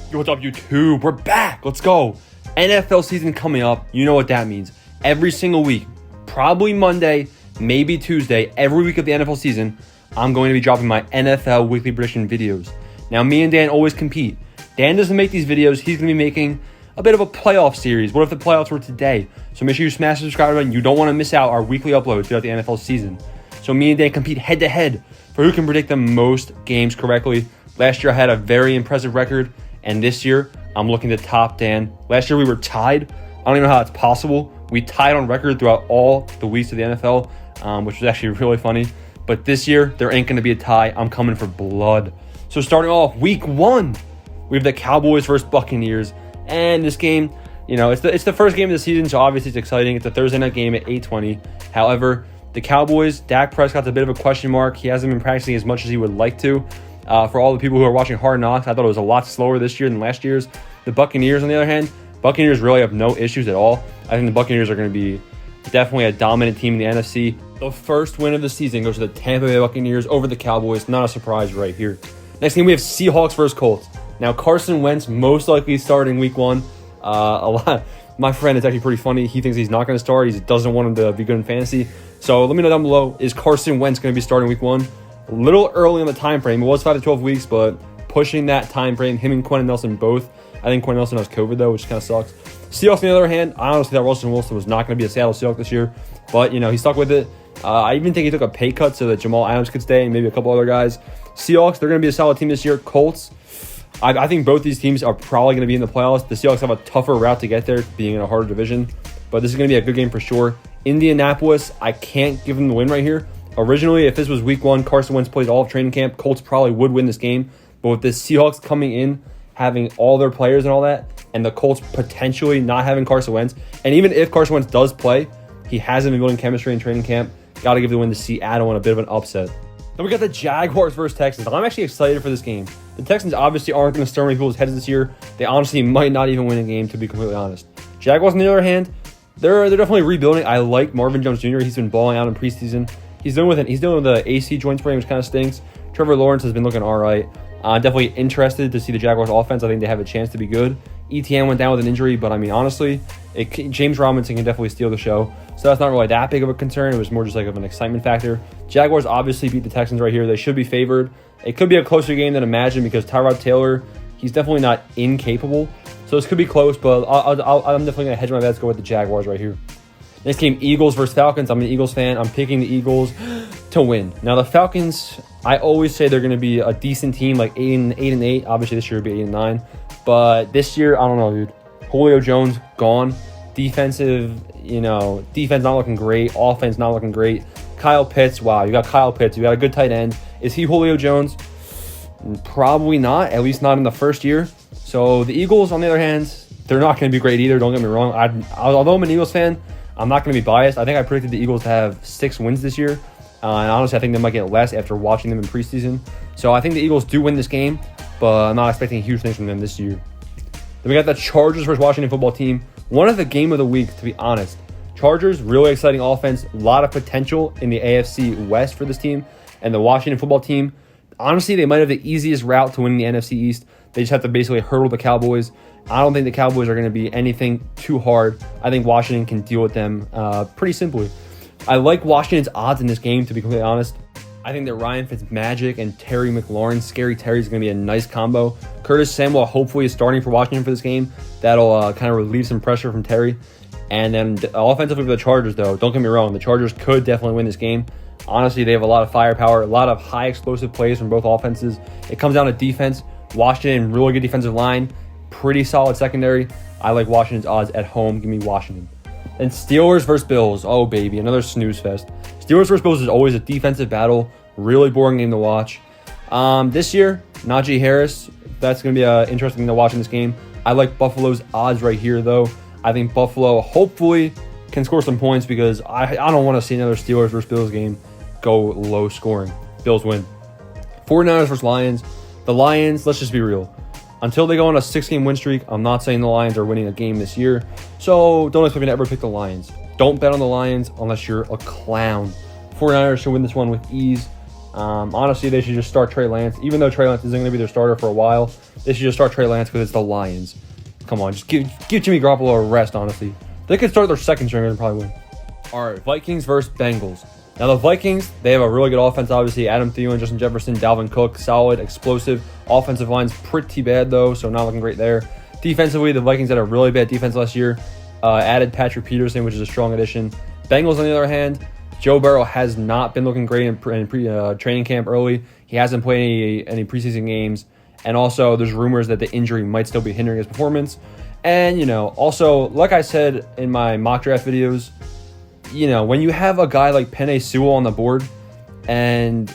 Yo, what's up, YouTube? We're back. Let's go. NFL season coming up. You know what that means. Every single week, probably Monday, maybe Tuesday, every week of the NFL season, I'm going to be dropping my NFL weekly prediction videos. Now, me and Dan always compete. Dan doesn't make these videos. He's going to be making a bit of a playoff series. What if the playoffs were today? So make sure you smash the subscribe button. You don't want to miss out our weekly uploads throughout the NFL season. So me and Dan compete head-to-head for who can predict the most games correctly. Last year, I had a very impressive record. And this year, I'm looking to top Dan. Last year, we were tied. I don't even know how it's possible. We tied on record throughout all the weeks of the NFL, which was actually really funny. But this year, there ain't going to be a tie. I'm coming for blood. So starting off, week 1, we have the Cowboys versus Buccaneers. And this game, you know, it's the first game of the season, so obviously it's exciting. It's a Thursday night game at 8:20. However, the Cowboys, Dak Prescott's a bit of a question mark. He hasn't been practicing as much as he would like to. For all the people who are watching Hard Knocks, I thought it was a lot slower this year than last year's. The Buccaneers, on the other hand, Buccaneers really have no issues at all. I think the Buccaneers are going to be definitely a dominant team in the NFC. The first win of the season goes to the Tampa Bay Buccaneers over the Cowboys. Not a surprise right here. Next game, we have Seahawks versus Colts. Now, Carson Wentz most likely starting week 1. My friend is actually pretty funny. He thinks he's not going to start. He doesn't want him to be good in fantasy. So let me know down below, is Carson Wentz going to be starting week 1? A little early on the time frame. It was 5 to 12 weeks, but pushing that time frame, him and Quentin Nelson both. I think Quentin Nelson has COVID, though, which kind of sucks. Seahawks, on the other hand, I honestly thought Russell Wilson was not going to be a Seattle Seahawks this year, but, you know, he stuck with it. I even think he took a pay cut so that Jamal Adams could stay and maybe a couple other guys. Seahawks, they're going to be a solid team this year. Colts, I think both these teams are probably going to be in the playoffs. The Seahawks have a tougher route to get there, being in a harder division, but this is going to be a good game for sure. Indianapolis, I can't give them the win right here. Originally, if this was week 1, Carson Wentz plays all of training camp, Colts probably would win this game. But with the Seahawks coming in, having all their players and all that, and the Colts potentially not having Carson Wentz, and even if Carson Wentz does play, he hasn't been building chemistry in training camp. Got to give the win to Seattle in a bit of an upset. Then we got the Jaguars versus Texans. I'm actually excited for this game. The Texans obviously aren't going to stir many people's heads this year. They honestly might not even win a game, to be completely honest. Jaguars, on the other hand, they're definitely rebuilding. I like Marvin Jones Jr. He's been balling out in preseason. He's dealing with the AC joint sprain, which kind of stinks. Trevor Lawrence has been looking all right. Definitely interested to see the Jaguars offense. I think they have a chance to be good. ETN went down with an injury, but I mean, honestly, James Robinson can definitely steal the show. So that's not really that big of a concern. It was more just like of an excitement factor. Jaguars obviously beat the Texans right here. They should be favored. It could be a closer game than imagined because Tyrod Taylor, he's definitely not incapable. So this could be close, but I'm definitely going to hedge my bets, go with the Jaguars right here. Next game, Eagles versus Falcons. I'm an Eagles fan. I'm picking the Eagles to win. Now, the Falcons, I always say they're going to be a decent team, like 8-8. Obviously, this year would be 8-9. But this year, I don't know, dude. Julio Jones, gone. Defense not looking great. Offense not looking great. Kyle Pitts, wow, you got Kyle Pitts. You got a good tight end. Is he Julio Jones? Probably not, at least not in the first year. So the Eagles, on the other hand, they're not going to be great either. Don't get me wrong. Although I'm an Eagles fan, I'm not going to be biased. I think I predicted the Eagles to have 6 wins this year. And honestly, I think they might get less after watching them in preseason. So I think the Eagles do win this game, but I'm not expecting huge things from them this year. Then we got the Chargers versus Washington football team. One of the game of the week, to be honest. Chargers, really exciting offense. A lot of potential in the AFC West for this team. And the Washington football team, honestly, they might have the easiest route to winning the NFC East. They just have to basically hurdle the Cowboys. I don't think the Cowboys are going to be anything too hard. I think Washington can deal with them pretty simply. I like Washington's odds in this game, to be completely honest. I think that Ryan Fitzmagic and Terry McLaurin, Scary Terry, is going to be a nice combo. Curtis Samuel hopefully is starting for Washington for this game. That'll kind of relieve some pressure from Terry. And then offensively for the Chargers, though, don't get me wrong, the Chargers could definitely win this game. Honestly, they have a lot of firepower, a lot of high explosive plays from both offenses. It comes down to defense. Washington, really good defensive line, pretty solid secondary. I like Washington's odds at home. Give me Washington. And Steelers versus Bills. Oh, baby, another snooze fest. Steelers versus Bills is always a defensive battle. Really boring game to watch. This year, Najee Harris, that's going to be an interesting thing to watch in this game. I like Buffalo's odds right here, though. I think Buffalo hopefully can score some points because I don't want to see another Steelers versus Bills game go low scoring. Bills win. 49ers versus Lions. The Lions, let's just be real. Until they go on a 6-game win streak, I'm not saying the Lions are winning a game this year. So don't expect me to ever pick the Lions. Don't bet on the Lions unless you're a clown. 49ers should win this one with ease. Honestly, they should just start Trey Lance. Even though Trey Lance isn't going to be their starter for a while, they should just start Trey Lance because it's the Lions. Come on, just give Jimmy Garoppolo a rest, honestly. They could start their second stringer and probably win. All right, Vikings versus Bengals. Now, the Vikings, they have a really good offense, obviously. Adam Thielen, Justin Jefferson, Dalvin Cook, solid, explosive. Offensive line's pretty bad, though, so not looking great there. Defensively, the Vikings had a really bad defense last year. Added Patrick Peterson, which is a strong addition. Bengals, on the other hand, Joe Burrow has not been looking great in training camp early. He hasn't played any preseason games. And also, there's rumors that the injury might still be hindering his performance. And, also, like I said in my mock draft videos, when you have a guy like Penei Sewell on the board and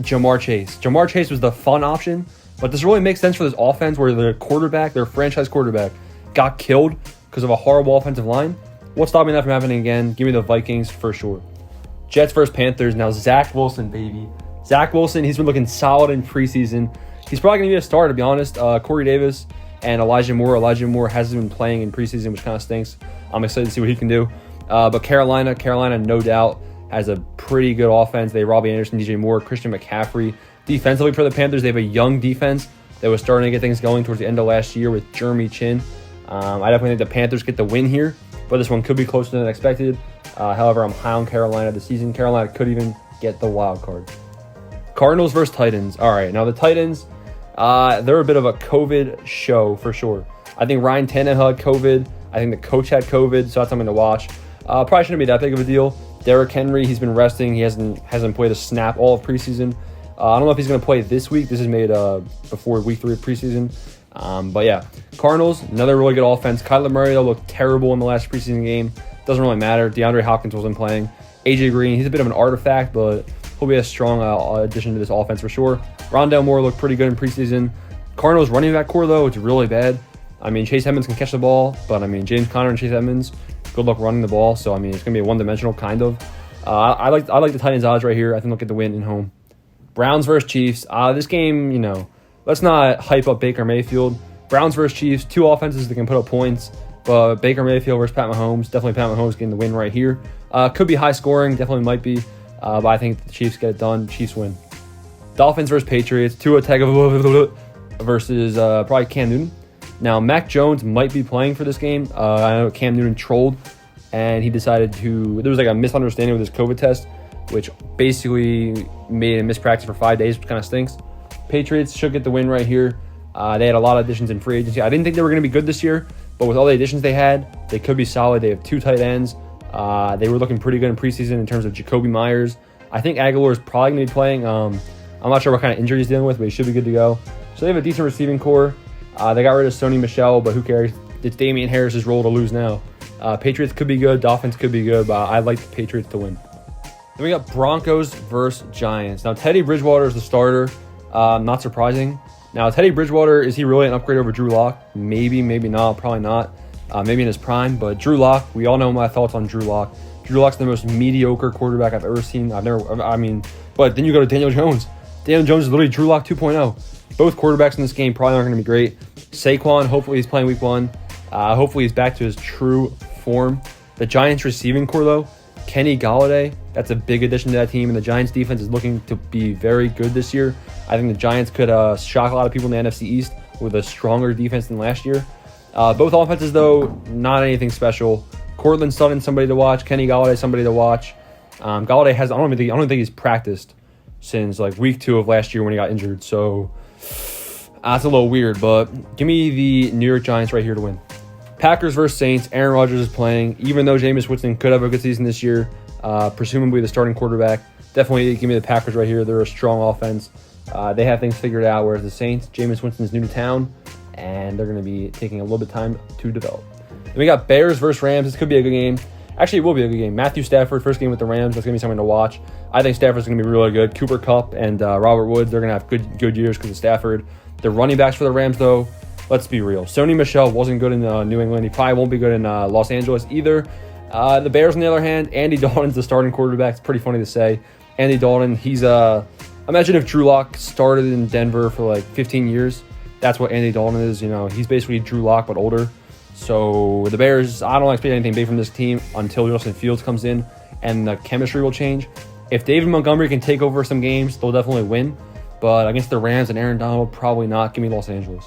Jamar Chase was the fun option, but this really makes sense for this offense where their franchise quarterback, got killed because of a horrible offensive line. What's stopping that from happening again? Give me the Vikings for sure. Jets versus Panthers. Now, Zach Wilson, baby. Zach Wilson, he's been looking solid in preseason. He's probably going to be a starter, to be honest. Corey Davis and Elijah Moore. Elijah Moore hasn't been playing in preseason, which kind of stinks. I'm excited to see what he can do. But Carolina, no doubt, has a pretty good offense. They have Robbie Anderson, DJ Moore, Christian McCaffrey. Defensively for the Panthers, they have a young defense that was starting to get things going towards the end of last year with Jeremy Chin. I definitely think the Panthers get the win here, but this one could be closer than expected. However, I'm high on Carolina this season. Carolina could even get the wild card. Cardinals versus Titans. All right, now the Titans, they're a bit of a COVID show for sure. I think Ryan Tannehill had COVID. I think the coach had COVID, so that's something to watch. Probably shouldn't be that big of a deal. Derrick Henry, he's been resting. He hasn't played a snap all of preseason. I don't know if he's going to play this week. This is made before week 3 of preseason. But yeah, Cardinals, another really good offense. Kyler Murray, though, looked terrible in the last preseason game. Doesn't really matter. DeAndre Hopkins wasn't playing. AJ Green, he's a bit of an artifact, but he'll be a strong addition to this offense for sure. Rondale Moore looked pretty good in preseason. Cardinals running back core, though, it's really bad. I mean, Chase Edmonds can catch the ball, but I mean, James Conner and Chase Edmonds, good luck running the ball. So I mean, it's gonna be a one-dimensional kind of. I like the Titans odds right here. I think they'll get the win in home. Browns versus Chiefs. This game, let's not hype up Baker Mayfield. Browns versus Chiefs, two offenses that can put up points, but Baker Mayfield versus Pat Mahomes. Definitely Pat Mahomes getting the win right here. Could be high scoring, definitely might be, but I think the Chiefs get it done. Chiefs win. Dolphins versus Patriots. Tua Tagovailoa versus probably Cam Newton. Now, Mac Jones might be playing for this game. I know Cam Newton trolled, and he decided there was like a misunderstanding with his COVID test, which basically made him miss practice for 5 days, which kind of stinks. Patriots should get the win right here. They had a lot of additions in free agency. I didn't think they were going to be good this year, but with all the additions they had, they could be solid. They have 2 tight ends. They were looking pretty good in preseason in terms of Jacoby Myers. I think Aguilar is probably going to be playing. I'm not sure what kind of injury he's dealing with, but he should be good to go. So they have a decent receiving core. They got rid of Sony Michel, but who cares? It's Damian Harris's role to lose now. Patriots could be good. Dolphins could be good, but I like the Patriots to win. Then we got Broncos versus Giants. Now, Teddy Bridgewater is the starter. Not surprising. Now, Teddy Bridgewater, is he really an upgrade over Drew Lock? Maybe, maybe not. Probably not. Maybe in his prime. But Drew Lock, we all know my thoughts on Drew Lock. Drew Lock's the most mediocre quarterback I've ever seen. But then you go to Daniel Jones. Daniel Jones is literally Drew Lock 2.0. Both quarterbacks in this game probably aren't going to be great. Saquon, hopefully he's playing week 1. Hopefully he's back to his true form. The Giants receiving core, though, Kenny Golladay, that's a big addition to that team, and the Giants defense is looking to be very good this year. I think the Giants could shock a lot of people in the NFC East with a stronger defense than last year. Both offenses, though, not anything special. Cortland Sutton, somebody to watch. Kenny Golladay, somebody to watch. Golladay has, I don't think he's practiced since like week 2 of last year when he got injured. So that's a little weird, but give me the New York Giants right here to win. Packers versus Saints. Aaron Rodgers is playing. Even though Jameis Winston could have a good season this year, presumably the starting quarterback, definitely give me the Packers right here. They're a strong offense. They have things figured out, whereas the Saints, Jameis Winston's new to town, and they're going to be taking a little bit of time to develop. Then we got Bears versus Rams. This could be a good game. Actually, it will be a good game. Matthew Stafford, first game with the Rams. That's going to be something to watch. I think Stafford's going to be really good. Cooper Kupp and Robert Woods, they're going to have good years because of Stafford. The running backs for the Rams, though, let's be real. Sony Michel wasn't good in New England. He probably won't be good in Los Angeles either. The Bears, on the other hand, Andy Dalton's the starting quarterback. It's pretty funny to say. Andy Dalton, he's imagine if Drew Lock started in Denver for like 15 years. That's what Andy Dalton is. He's basically Drew Lock, but older. So the Bears, I don't expect anything big from this team until Justin Fields comes in and the chemistry will change. If David Montgomery can take over some games, they'll definitely win. But against the Rams and Aaron Donald, probably not. Give me Los Angeles.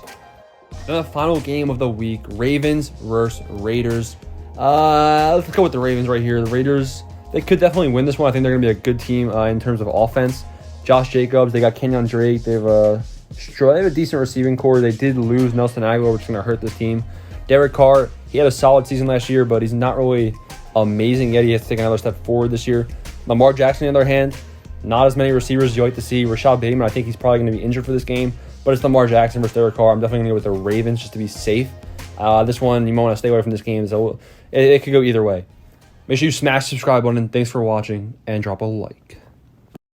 Then the final game of the week, Ravens versus Raiders. Let's go with the Ravens right here. The Raiders, they could definitely win this one. I think they're going to be a good team in terms of offense. Josh Jacobs, they got Kenyon Drake. They have a decent receiving core. They did lose Nelson Aguilar, which is going to hurt this team. Derek Carr, he had a solid season last year, but he's not really amazing yet. He has to take another step forward this year. Lamar Jackson, on the other hand, not as many receivers as you like to see. Rashad Bateman, I think he's probably going to be injured for this game. But it's Lamar Jackson versus Derek Carr. I'm definitely going to go with the Ravens just to be safe. This one, you might want to stay away from this game. So it could go either way. Make sure you smash the subscribe button. Thanks for watching, and drop a like.